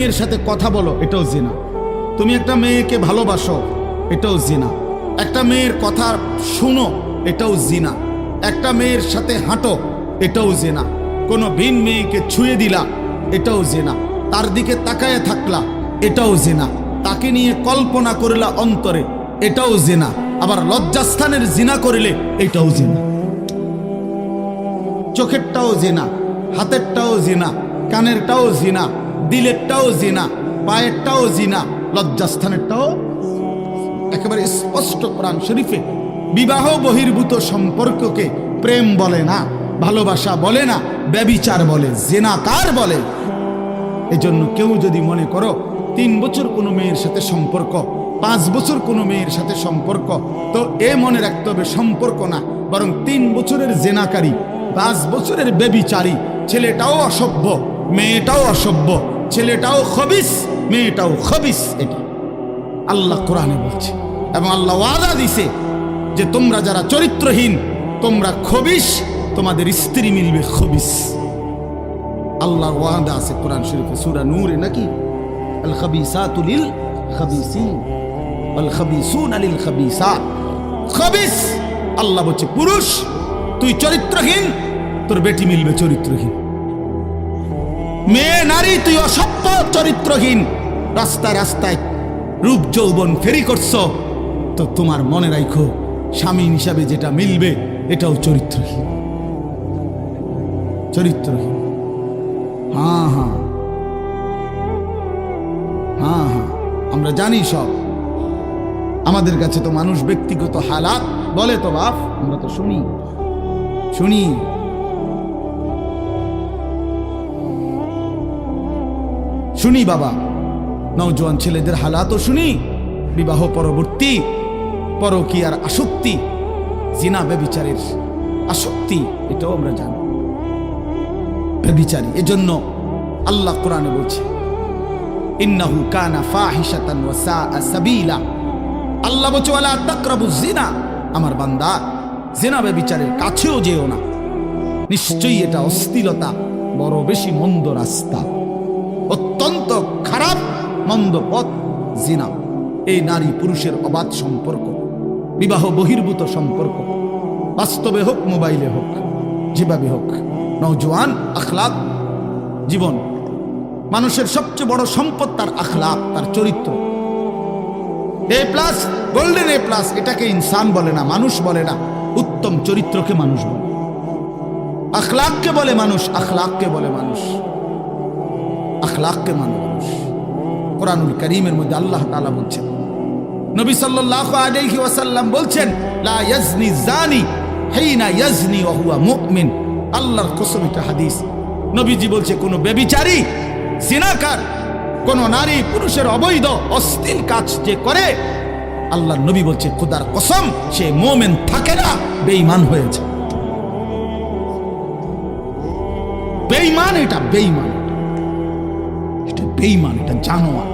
মেয়ের সাথে কথা বলো, এটাও জিনা। তুমি একটা মেয়েকে ভালোবাসো, এটাও জিনা। একটা মেয়ের কথা শুনো, এটাও জিনা। একটা মেয়ের সাথে হাঁটো, এটাও জিনা। কোনো ভিন মেয়েকে ছুঁয়ে দিলা, এটাও জিনা। তার দিকে তাকায় থাকলা, এটাও জিনা। তাকে নিয়ে কল্পনা করলা অন্তরে, এটাও জিনা। আবার লজ্জাস্থানের জিনা করিলে এটাও জিনা। চোখেরটাও জিনা, হাতেরটাও জিনা, কানেরটাও জিনা, দিলেরটাও জিনা, পায়েরটাও জিনা, লজ্জাস্থানেরটাও। একেবারে স্পষ্ট কোরআন শরীফে বিবাহ বহির্ভূত সম্পর্ককে প্রেম বলে না, ভালোবাসা বলে না, ব্যভিচার বলে, জিনাকার বলে। এজন্য কেউ যদি মনে করো 3 বছর কোনো মেয়ের সাথে সম্পর্ক, 5 বছর কোনো মেয়ের সাথে সম্পর্ক, তো এ মনে রাখতে হবে সম্পর্ক না, বরং 3 বছরের জিনাকারী, 5 বছরের ব্যভিচারী। ছেলেটাও অসভ্য, মেয়েটাও অসভ্য, ছেলেটাও খবিস, মেয়েটাও খবিস। এটা আল্লাহ কোরআনে বলছে, এবং আল্লাহ ওয়াদা দিছে যে তোমরা যারা চরিত্রহীন, তোমরা খবিস, তোমাদের স্ত্রী মিলবে খবিস। আল্লাহর ওয়াদা আছে কোরআন শরীফে, সূরা নূরে নাকি, আল খাবিসাতু লিল খাবিসিন ওয়াল খাবিসুনা লিল খাবিসাত। খবিস আল্লাহ বলছে পুরুষ তুই চরিত্রহীন, তোর বেটি মিলবে চরিত্রহীন। মেয়ে নারী তুই অসভ্য চরিত্রহীন, রাস্তায় রাস্তায় রূপ যৌবন ফেরি করছ, তো তোমার মনে রাখো স্বামী হিসাবে যেটা মিলবে এটাও চরিত্রহীন। চরিত্রহীন। হ্যাঁ হ্যাঁ হ্যাঁ হ্যাঁ, আমরা জানি সব। আমাদের কাছে তো মানুষ ব্যক্তিগত হালাত বলে, তো বাপ আমরা তো শুনি শুনি। শুনি বাবা, নওজোয়ান ছেলেদের হালাতও শুনি, বিবাহ পরবর্তী পরকীয়ার আসক্তি, জিনা ব্যভিচারের আসক্তি, এটাও আমরা জানি। ব্যভিচারী, এজন্য আল্লাহ কোরআনে বলছে ইন্নাহু কানা ফাহিশাতান ওয়া সাআ সাবিলা। আল্লাহ বলছে ওয়ালা তাকরাবুজ জিনা, আমার বান্দা জিনা ব্যভিচারের কাছেও যেও না, নিশ্চয়ই এটা অশ্লীলতা, বড় বেশি মন্দ রাস্তা, অত্যন্ত খারাপ মন্দ পথ জিনা। এই নারী পুরুষের অবাধ সম্পর্ক, বিবাহ বহির্ভূত সম্পর্ক, বাস্তবে হোক মোবাইলে হোক, যেভাবে হোক, নওজোয়ান আখলাক জীবন। মানুষের সবচেয়ে বড় সম্পদ তার আখলাক, তার চরিত্র। A+, গোল্ডেন A+, এটাকে ইনসান বলে না, মানুষ বলে না, উত্তম চরিত্রকে মানুষ বলে। আখলাককে বলে মানুষ, আখলাককে বলে মানুষ, আখলাককে মানুষ। কোরআনুল কারীমের মধ্যে আল্লাহ তাআলা বলছেন, নবী সাল্লাল্লাহু আলাইহি ওয়াসাল্লাম বলছেন লা ইয়াজনি জানি হিনা ইয়াজনি ওয়া হুয়া মুমিন। আল্লাহর কসম, এটা হাদিস। নবীজি বলছে কোন ব্যভিচারী, জিনাকার, কোন নারী পুরুষের অবৈধ অশ্লীল কাজ যে করে, আল্লাহর নবী বলছে খোদার কসম সে মুমিন থাকে না, বেঈমান হয়েছে। বেঈমান, এটা বেঈমান, এটা বেঈমান, এটা জানোয়ার।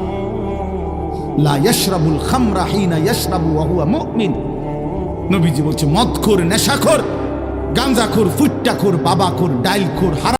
লা ইয়াশরাবুল খামরা হিনা ইয়াশরাবু ওয়া হুয়া মুমিন। নবীজি বলছে মদখোর, নেশাখোর, গাঁজাখোর, ফুট্টাখোর, বাবাখোর, ডাইলখোর,